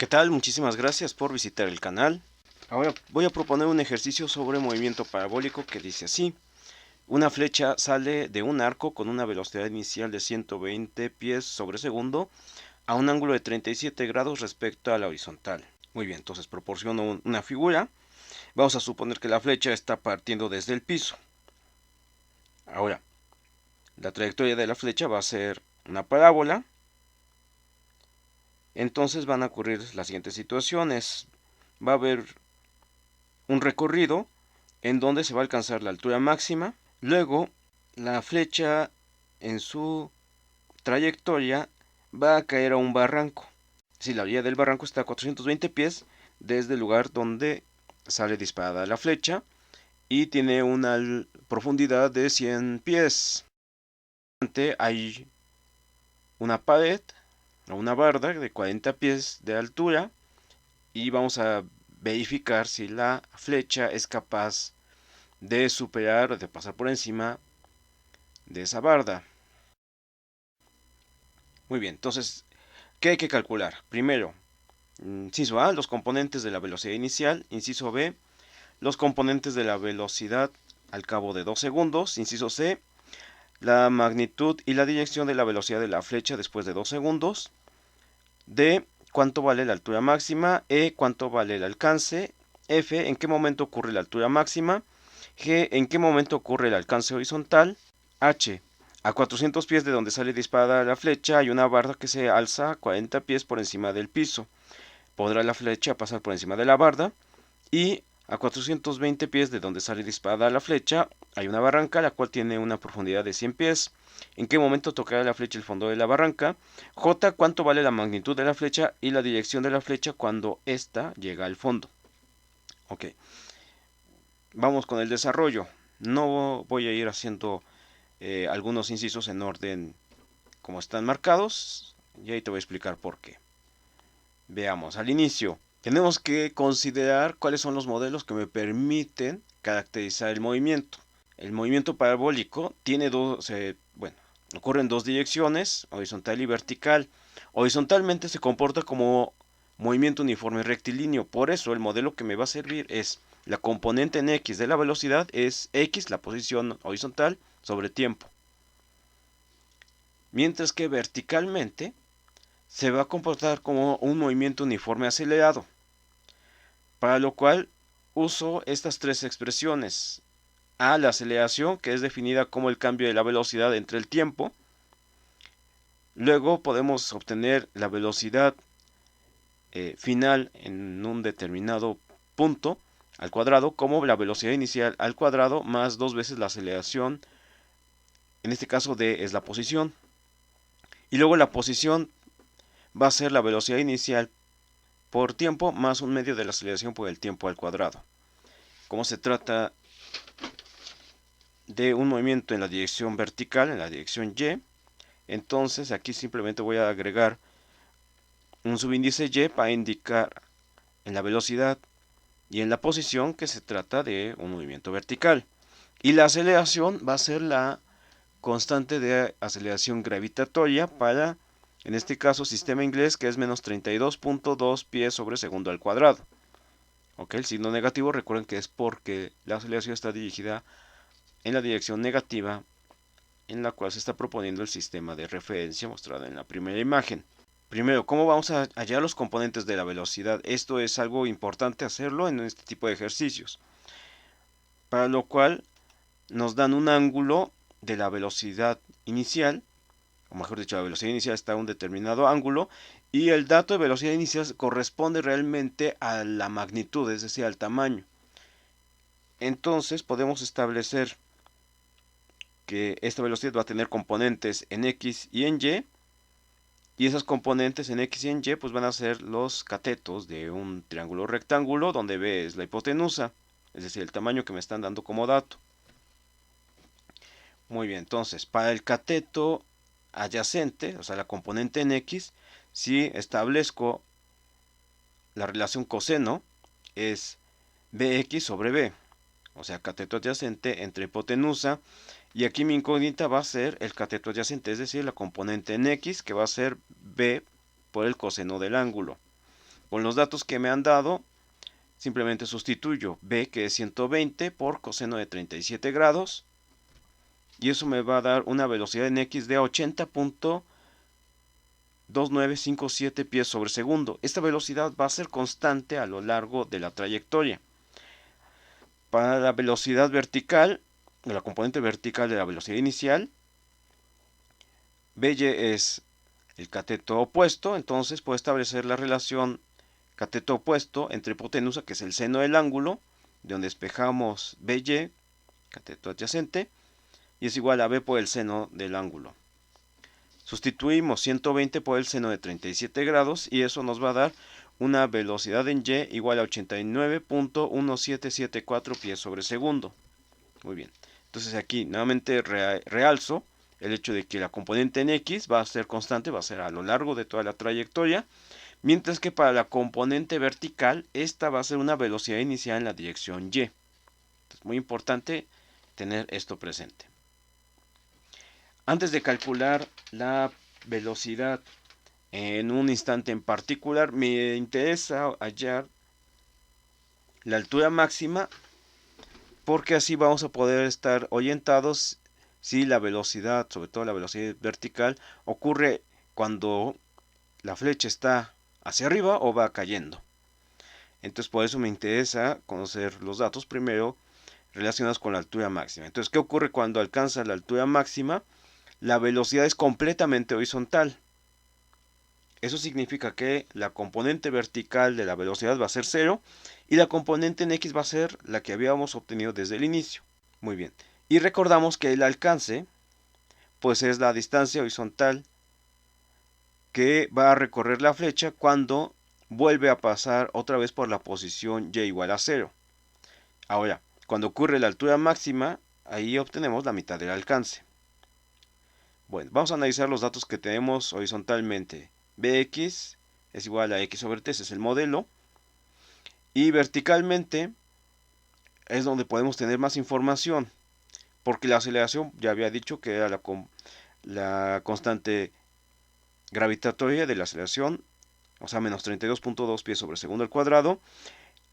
¿Qué tal? Muchísimas gracias por visitar el canal. Ahora voy a proponer un ejercicio sobre movimiento parabólico que dice así. Una flecha sale de un arco con una velocidad inicial de 120 pies sobre segundo a un ángulo de 37 grados respecto a la horizontal. Muy bien, entonces proporciono una figura. Vamos a suponer que la flecha está partiendo desde el piso. Ahora, la trayectoria de la flecha va a ser una parábola. Entonces van a ocurrir las siguientes situaciones. Va a haber un recorrido en donde se va a alcanzar la altura máxima. Luego, la flecha en su trayectoria va a caer a un barranco. Si la orilla del barranco está a 420 pies desde el lugar donde sale disparada la flecha y tiene una profundidad de 100 pies. Hay una pared o una barda de 40 pies de altura y vamos a verificar si la flecha es capaz de superar o de pasar por encima de esa barda. Muy bien, entonces, ¿qué hay que calcular? Primero, inciso A, los componentes de la velocidad inicial. Inciso B, los componentes de la velocidad al cabo de 2 segundos. Inciso C, la magnitud y la dirección de la velocidad de la flecha después de 2 segundos. D, cuánto vale la altura máxima. E, cuánto vale el alcance. F, en qué momento ocurre la altura máxima. G, en qué momento ocurre el alcance horizontal. H, a 400 pies de donde sale disparada la flecha hay una barda que se alza 40 pies por encima del piso. ¿Podrá la flecha pasar por encima de la barda? Y a 420 pies de donde sale disparada la flecha hay una barranca la cual tiene una profundidad de 100 pies. ¿En qué momento tocará la flecha el fondo de la barranca? J, ¿cuánto vale la magnitud de la flecha y la dirección de la flecha cuando ésta llega al fondo? Ok, vamos con el desarrollo. No voy a ir haciendo algunos incisos en orden como están marcados, y ahí te voy a explicar por qué. Veamos, al inicio, tenemos que considerar cuáles son los modelos que me permiten caracterizar el movimiento. El movimiento parabólico tiene ocurre en dos direcciones, horizontal y vertical. Horizontalmente se comporta como movimiento uniforme rectilíneo, por eso el modelo que me va a servir es la componente en X de la velocidad es X, la posición horizontal, sobre tiempo. Mientras que verticalmente se va a comportar como un movimiento uniforme acelerado, para lo cual uso estas tres expresiones. A, la aceleración, que es definida como el cambio de la velocidad entre el tiempo. Luego podemos obtener la velocidad final en un determinado punto al cuadrado como la velocidad inicial al cuadrado más dos veces la aceleración, en este caso d es la posición. Y luego la posición va a ser la velocidad inicial por tiempo más un medio de la aceleración por el tiempo al cuadrado. Como se trata de un movimiento en la dirección vertical, en la dirección Y, entonces aquí simplemente voy a agregar un subíndice Y para indicar en la velocidad y en la posición que se trata de un movimiento vertical. Y la aceleración va a ser la constante de aceleración gravitatoria para, en este caso, sistema inglés, que es menos 32.2 pies sobre segundo al cuadrado. Ok, el signo negativo recuerden que es porque la aceleración está dirigida en la dirección negativa en la cual se está proponiendo el sistema de referencia mostrado en la primera imagen. Primero, ¿cómo vamos a hallar los componentes de la velocidad? Esto es algo importante hacerlo en este tipo de ejercicios, para lo cual nos dan un ángulo de la velocidad inicial, o mejor dicho, la velocidad inicial está a un determinado ángulo, y el dato de velocidad inicial corresponde realmente a la magnitud, es decir, al tamaño. Entonces podemos establecer que esta velocidad va a tener componentes en X y en y esas componentes en X y en Y pues van a ser los catetos de un triángulo rectángulo donde B es la hipotenusa, es decir, el tamaño que me están dando como dato. Muy bien, entonces, para el cateto adyacente, o sea, la componente en X, si establezco la relación coseno, es Bx sobre B, o sea, cateto adyacente entre hipotenusa, y aquí mi incógnita va a ser el cateto adyacente, es decir, la componente en X, que va a ser B por el coseno del ángulo. Con los datos que me han dado, simplemente sustituyo b, que es 120, por coseno de 37 grados. Y eso me va a dar una velocidad en x de 80.2957 pies sobre segundo. Esta velocidad va a ser constante a lo largo de la trayectoria. Para la velocidad vertical, la componente vertical de la velocidad inicial, By es el cateto opuesto, entonces puedo establecer la relación cateto opuesto entre hipotenusa, que es el seno del ángulo, de donde despejamos By, cateto adyacente, y es igual a B por el seno del ángulo. Sustituimos 120 por el seno de 37 grados y eso nos va a dar una velocidad en Y igual a 89.1774 pies sobre segundo. Muy bien. Entonces aquí nuevamente realzo el hecho de que la componente en X va a ser constante, va a ser a lo largo de toda la trayectoria, mientras que para la componente vertical, esta va a ser una velocidad inicial en la dirección Y. Es muy importante tener esto presente. Antes de calcular la velocidad en un instante en particular, me interesa hallar la altura máxima, porque así vamos a poder estar orientados si la velocidad, sobre todo la velocidad vertical, ocurre cuando la flecha está hacia arriba o va cayendo. Entonces por eso me interesa conocer los datos primero relacionados con la altura máxima. Entonces, ¿qué ocurre cuando alcanza la altura máxima? La velocidad es completamente horizontal. Eso significa que la componente vertical de la velocidad va a ser 0 y la componente en x va a ser la que habíamos obtenido desde el inicio. Muy bien. Y recordamos que el alcance pues es la distancia horizontal que va a recorrer la flecha cuando vuelve a pasar otra vez por la posición y igual a 0. Ahora, cuando ocurre la altura máxima, ahí obtenemos la mitad del alcance. Bueno, vamos a analizar los datos que tenemos horizontalmente. Bx es igual a x sobre t, ese es el modelo. Y verticalmente es donde podemos tener más información, porque la aceleración ya había dicho que era la constante gravitatoria de la aceleración, o sea, menos 32.2 pies sobre segundo al cuadrado.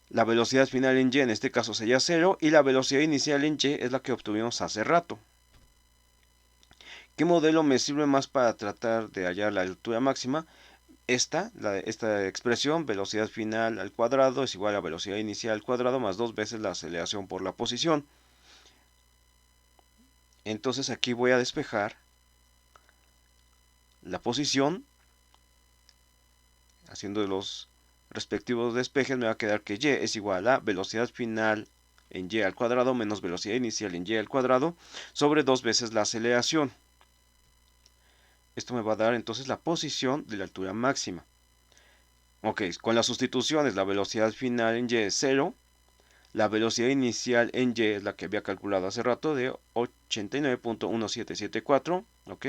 La velocidad final en y en este caso sería 0 y la velocidad inicial en y es la que obtuvimos hace rato. ¿Qué modelo me sirve más para tratar de hallar la altura máxima? Esta expresión, velocidad final al cuadrado es igual a velocidad inicial al cuadrado más 2 veces la aceleración por la posición. Entonces aquí voy a despejar la posición. Haciendo los respectivos despejes me va a quedar que y es igual a velocidad final en y al cuadrado menos velocidad inicial en y al cuadrado sobre 2 veces la aceleración. Esto me va a dar entonces la posición de la altura máxima. Ok, con las sustituciones la velocidad final en y es 0. La velocidad inicial en y es la que había calculado hace rato de 89.1774. Ok,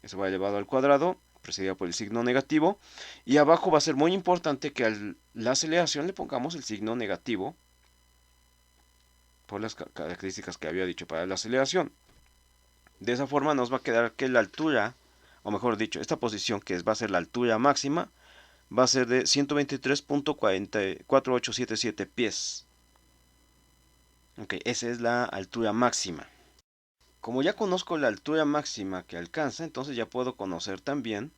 eso va elevado al cuadrado, precedida por el signo negativo. Y abajo va a ser muy importante que a la aceleración le pongamos el signo negativo por las características que había dicho para la aceleración. De esa forma nos va a quedar que la altura, o mejor dicho, esta posición que va a ser la altura máxima, va a ser de 123.4877 pies. Ok, esa es la altura máxima. Como ya conozco la altura máxima que alcanza, entonces ya puedo conocer también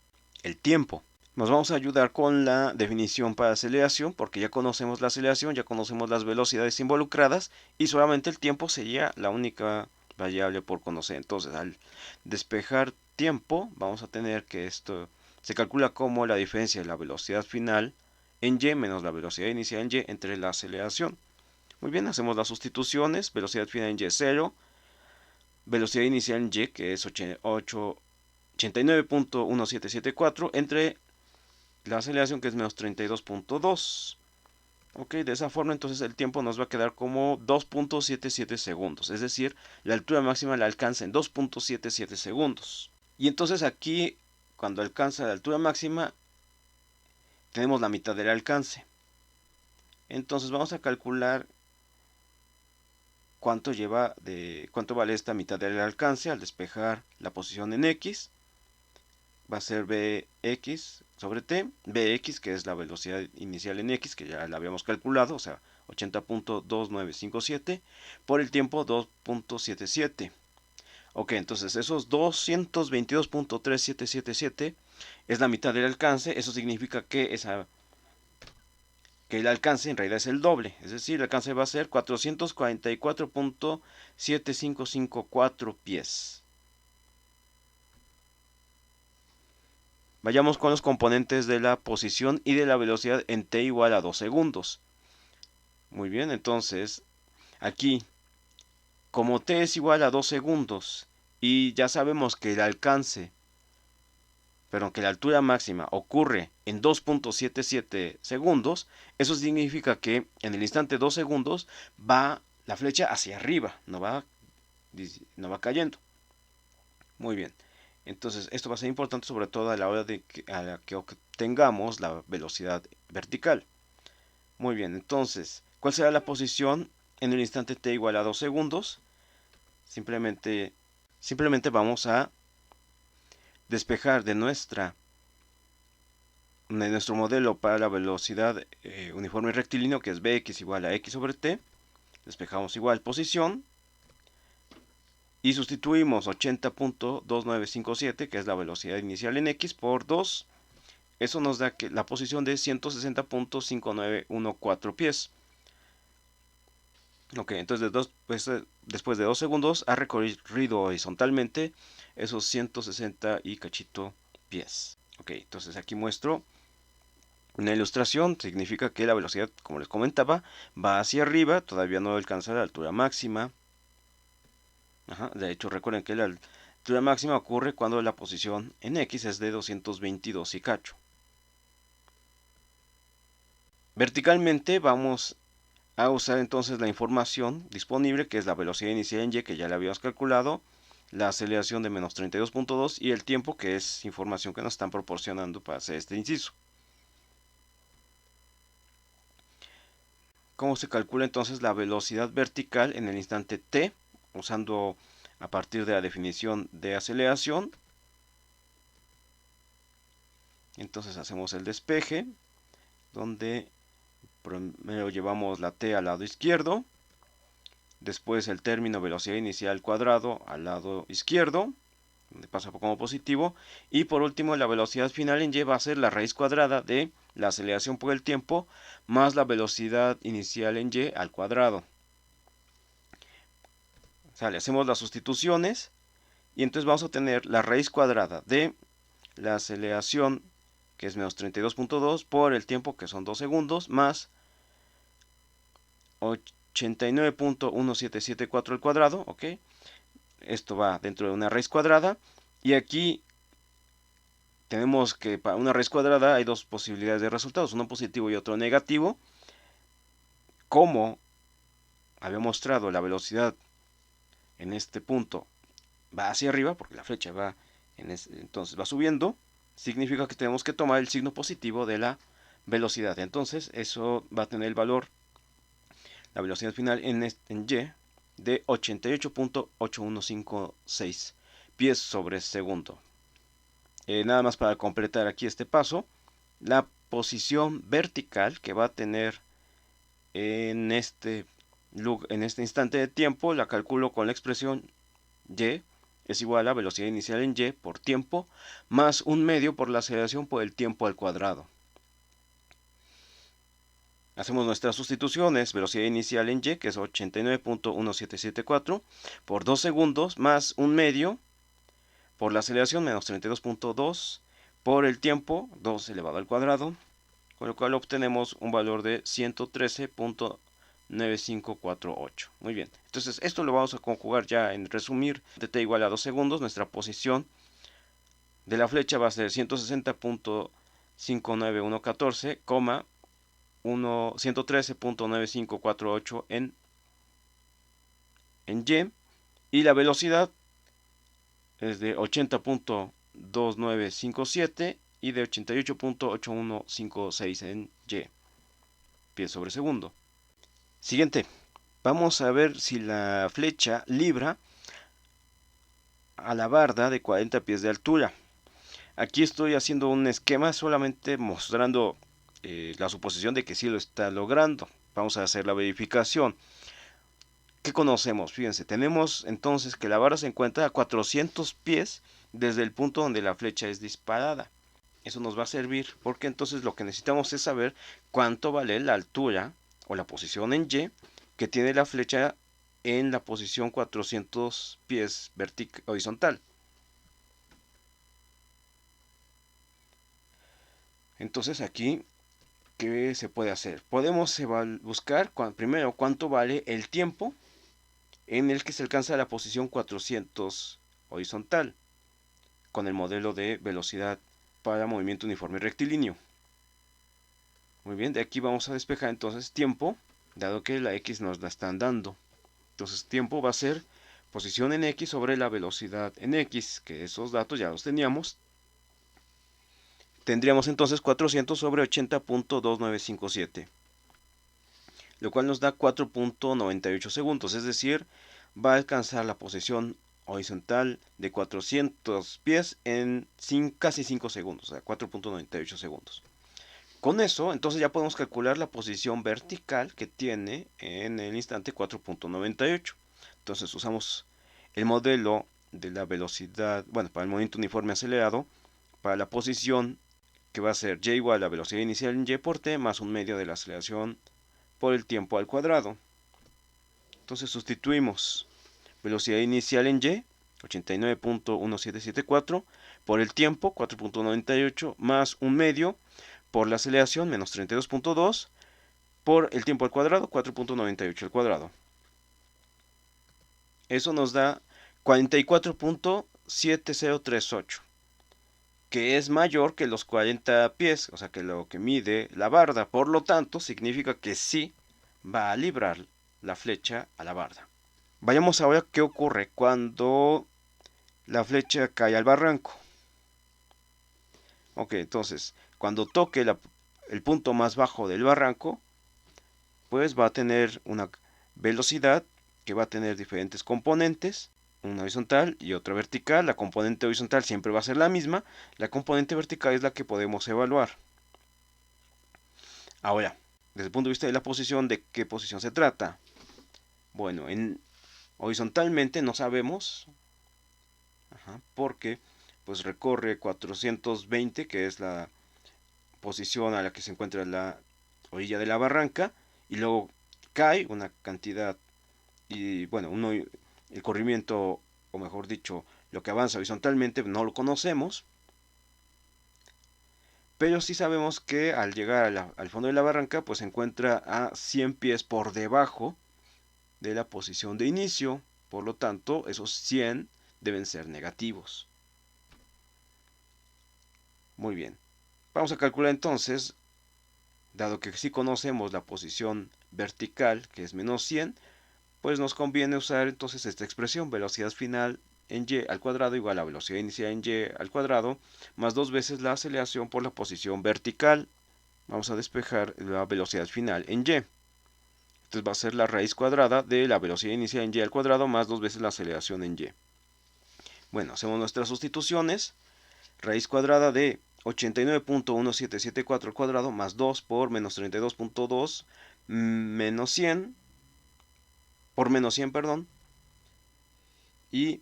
el tiempo. Nos vamos a ayudar con la definición para aceleración, porque ya conocemos la aceleración, ya conocemos las velocidades involucradas y solamente el tiempo sería la única variable por conocer. Entonces, al despejar tiempo, vamos a tener que esto se calcula como la diferencia de la velocidad final en y menos la velocidad inicial en y entre la aceleración. Muy bien, hacemos las sustituciones, velocidad final en y es 0, velocidad inicial en y que es 89.1774 entre la aceleración que es menos 32.2. Ok, de esa forma entonces el tiempo nos va a quedar como 2.77 segundos, es decir, la altura máxima la alcanza en 2.77 segundos. Y entonces aquí, cuando alcanza la altura máxima, tenemos la mitad del alcance. Entonces vamos a calcular cuánto vale esta mitad del alcance al despejar la posición en x. Va a ser bx sobre t, bx, que es la velocidad inicial en x, que ya la habíamos calculado, o sea, 80.2957, por el tiempo 2.77. Ok, entonces esos 222.3777 es la mitad del alcance. Eso significa que el alcance en realidad es el doble, es decir, el alcance va a ser 444.7554 pies. Vayamos con los componentes de la posición y de la velocidad en t igual a 2 segundos. Muy bien, entonces aquí, como t es igual a 2 segundos y ya sabemos que el alcance, pero que la altura máxima ocurre en 2.77 segundos, eso significa que en el instante 2 segundos va la flecha hacia arriba, no va cayendo. Muy bien. Entonces, esto va a ser importante sobre todo a la hora de que obtengamos la velocidad vertical. Muy bien, entonces, ¿cuál será la posición en el instante t igual a 2 segundos? Simplemente vamos a despejar de nuestro modelo para la velocidad uniforme y rectilíneo, que es bx igual a x sobre t. Despejamos igual posición y sustituimos 80.2957, que es la velocidad inicial en x, por 2. Eso nos da la posición de 160.5914 pies. Ok, entonces después de 2 segundos ha recorrido horizontalmente esos 160 y cachito pies. Ok, entonces aquí muestro una ilustración. Significa que la velocidad, como les comentaba, va hacia arriba, todavía no alcanza la altura máxima. De hecho, recuerden que la altura máxima ocurre cuando la posición en x es de 222 y cacho. Verticalmente vamos a usar entonces la información disponible, que es la velocidad inicial en y, que ya la habíamos calculado, la aceleración de menos 32.2 y el tiempo, que es información que nos están proporcionando para hacer este inciso. ¿Cómo se calcula entonces la velocidad vertical en el instante t? Usando a partir de la definición de aceleración. Entonces hacemos el despeje, donde primero llevamos la t al lado izquierdo, después el término velocidad inicial cuadrado al lado izquierdo, donde pasa como positivo, y por último la velocidad final en y va a ser la raíz cuadrada de la aceleración por el tiempo más la velocidad inicial en y al cuadrado. Sale, hacemos las sustituciones y entonces vamos a tener la raíz cuadrada de la aceleración, que es menos 32.2, por el tiempo, que son 2 segundos, más 89.1774 al cuadrado, ¿ok? Esto va dentro de una raíz cuadrada, y aquí tenemos que para una raíz cuadrada hay dos posibilidades de resultados, uno positivo y otro negativo. Como había mostrado, la velocidad en este punto va hacia arriba, porque la flecha va entonces va subiendo, significa que tenemos que tomar el signo positivo de la velocidad. Entonces eso va a tener el valor, la velocidad final en y, de 88.8156 pies sobre segundo. Nada más para completar aquí este paso, la posición vertical que va a tener en este instante de tiempo la calculo con la expresión y es igual a velocidad inicial en y por tiempo más un medio por la aceleración por el tiempo al cuadrado. Hacemos nuestras sustituciones, velocidad inicial en y, que es 89.1774, por 2 segundos, más un medio, por la aceleración, menos 32.2, por el tiempo, 2 elevado al cuadrado, con lo cual obtenemos un valor de 113.9548. Muy bien, entonces esto lo vamos a conjugar ya en resumir, de t igual a 2 segundos, nuestra posición de la flecha va a ser 160.59114, 113.9548 en y la velocidad es de 80.2957 y de 88.8156 en y, pies sobre segundo. Siguiente, vamos a ver si la flecha libra a la barda de 40 pies de altura. Aquí estoy haciendo un esquema solamente mostrando la suposición de que sí lo está logrando. Vamos a hacer la verificación. ¿Qué conocemos? Fíjense, tenemos entonces que la barra se encuentra a 400 pies desde el punto donde la flecha es disparada. Eso nos va a servir porque entonces lo que necesitamos es saber cuánto vale la altura o la posición en Y que tiene la flecha en la posición 400 pies horizontal. Entonces aquí, ¿qué se puede hacer? Podemos buscar primero cuánto vale el tiempo en el que se alcanza la posición 400 horizontal con el modelo de velocidad para movimiento uniforme rectilíneo. Muy bien, de aquí vamos a despejar entonces tiempo, dado que la X nos la están dando. Entonces tiempo va a ser posición en X sobre la velocidad en X, que esos datos ya los teníamos. Tendríamos entonces 400 sobre 80.2957, lo cual nos da 4.98 segundos, es decir, va a alcanzar la posición horizontal de 400 pies en casi 5 segundos, o sea, 4.98 segundos. Con eso, entonces ya podemos calcular la posición vertical que tiene en el instante 4.98. Entonces usamos el modelo de la velocidad, bueno, para el movimiento uniforme acelerado, para la posición que va a ser y igual a la velocidad inicial en y por t más un medio de la aceleración por el tiempo al cuadrado. Entonces sustituimos velocidad inicial en y, 89.1774, por el tiempo, 4.98, más un medio, por la aceleración, menos 32.2, por el tiempo al cuadrado, 4.98 al cuadrado. Eso nos da 44.7038, que es mayor que los 40 pies, o sea que lo que mide la barda. Por lo tanto, significa que sí va a librar la flecha a la barda. Vayamos a ver qué ocurre cuando la flecha cae al barranco. Ok, entonces, cuando toque el punto más bajo del barranco, pues va a tener una velocidad que va a tener diferentes componentes, una horizontal y otra vertical. La componente horizontal siempre va a ser la misma, la componente vertical es la que podemos evaluar. Ahora, desde el punto de vista de la posición, ¿de qué posición se trata? Bueno, horizontalmente no sabemos, porque pues recorre 420, que es la posición a la que se encuentra la orilla de la barranca, y luego cae una cantidad, y bueno, el corrimiento, o mejor dicho, lo que avanza horizontalmente no lo conocemos, pero sí sabemos que al llegar al fondo de la barranca, pues se encuentra a 100 pies por debajo de la posición de inicio, por lo tanto, esos 100 deben ser negativos. Muy bien, vamos a calcular entonces, dado que sí conocemos la posición vertical, que es menos 100, pues nos conviene usar entonces esta expresión, velocidad final en y al cuadrado igual a velocidad inicial en y al cuadrado, más 2 veces la aceleración por la posición vertical. Vamos a despejar la velocidad final en y. Entonces va a ser la raíz cuadrada de la velocidad inicial en y al cuadrado más 2 veces la aceleración en y. Bueno, hacemos nuestras sustituciones. Raíz cuadrada de 89.1774 al cuadrado más 2 por menos 32.2 menos 100 por menos 100, perdón. Y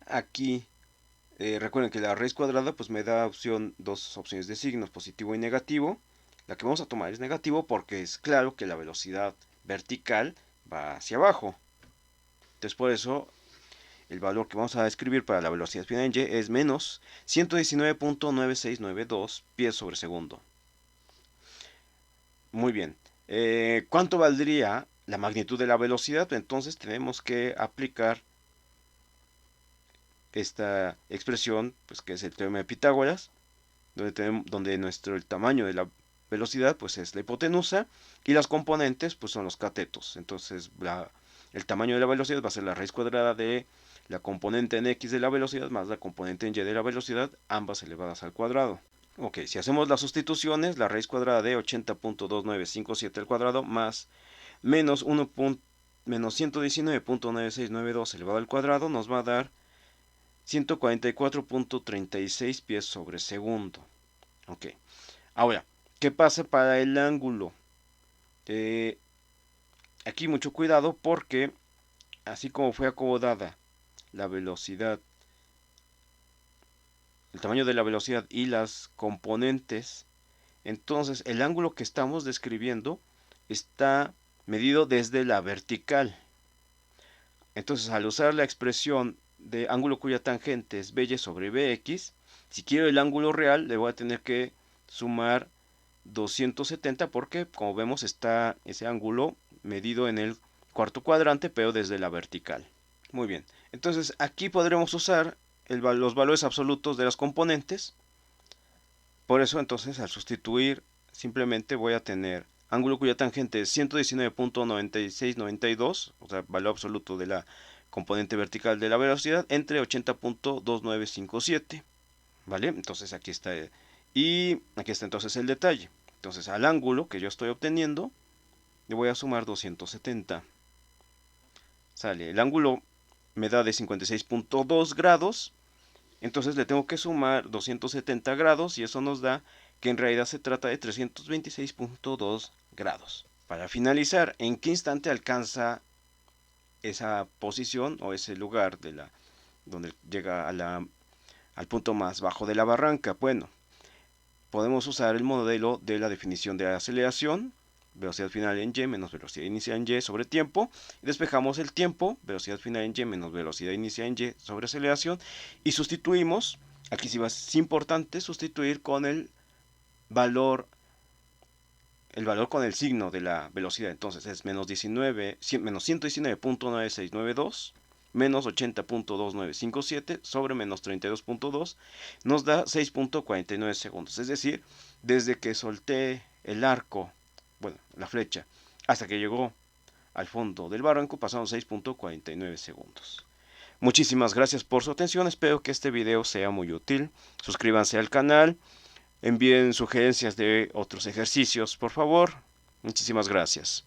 aquí recuerden que la raíz cuadrada pues me da dos opciones de signos, positivo y negativo. La que vamos a tomar es negativo porque es claro que la velocidad vertical va hacia abajo. Entonces por eso el valor que vamos a escribir para la velocidad final en y es menos 119.9692 pies sobre segundo. Muy bien. ¿Cuánto valdría la magnitud de la velocidad? Entonces tenemos que aplicar esta expresión, pues que es el teorema de Pitágoras, donde el tamaño de la velocidad pues es la hipotenusa y las componentes pues son los catetos. Entonces el tamaño de la velocidad va a ser la raíz cuadrada de la componente en x de la velocidad más la componente en y de la velocidad, ambas elevadas al cuadrado. Ok, si hacemos las sustituciones, la raíz cuadrada de 80.2957 al cuadrado más menos 1. Menos 119.9692 elevado al cuadrado nos va a dar 144.36 pies sobre segundo. Ok. Ahora, ¿qué pasa para el ángulo? Aquí mucho cuidado porque así como fue acomodada la velocidad, el tamaño de la velocidad y las componentes, entonces el ángulo que estamos describiendo está medido desde la vertical. Entonces, al usar la expresión de ángulo cuya tangente es by sobre bx, si quiero el ángulo real, le voy a tener que sumar 270 porque, como vemos, está ese ángulo medido en el cuarto cuadrante, pero desde la vertical. Muy bien, entonces aquí podremos usar los valores absolutos de las componentes. Por eso, entonces, al sustituir, simplemente voy a tener ángulo cuya tangente es 119.9692, o sea, valor absoluto de la componente vertical de la velocidad, entre 80.2957. ¿Vale? Entonces aquí está. Y aquí está entonces el detalle. Entonces al ángulo que yo estoy obteniendo, le voy a sumar 270. Sale. El ángulo me da de 56.2 grados. Entonces le tengo que sumar 270 grados y eso nos da que en realidad se trata de 326.2 grados. Para finalizar, ¿en qué instante alcanza esa posición o ese lugar donde llega al punto más bajo de la barranca? Bueno, podemos usar el modelo de la definición de aceleración, velocidad final en y menos velocidad inicial en y sobre tiempo, y despejamos el tiempo, velocidad final en y menos velocidad inicial en y sobre aceleración, y sustituimos, aquí sí es importante sustituir con el valor con el signo de la velocidad. Entonces es menos 119.9692 menos 80.2957 sobre menos 32.2 nos da 6.49 segundos. Es decir, desde que solté el arco, bueno, la flecha, hasta que llegó al fondo del barranco pasaron 6.49 segundos. Muchísimas gracias por su atención, espero que este video sea muy útil. Suscríbanse al canal, envíen sugerencias de otros ejercicios, por favor. Muchísimas gracias.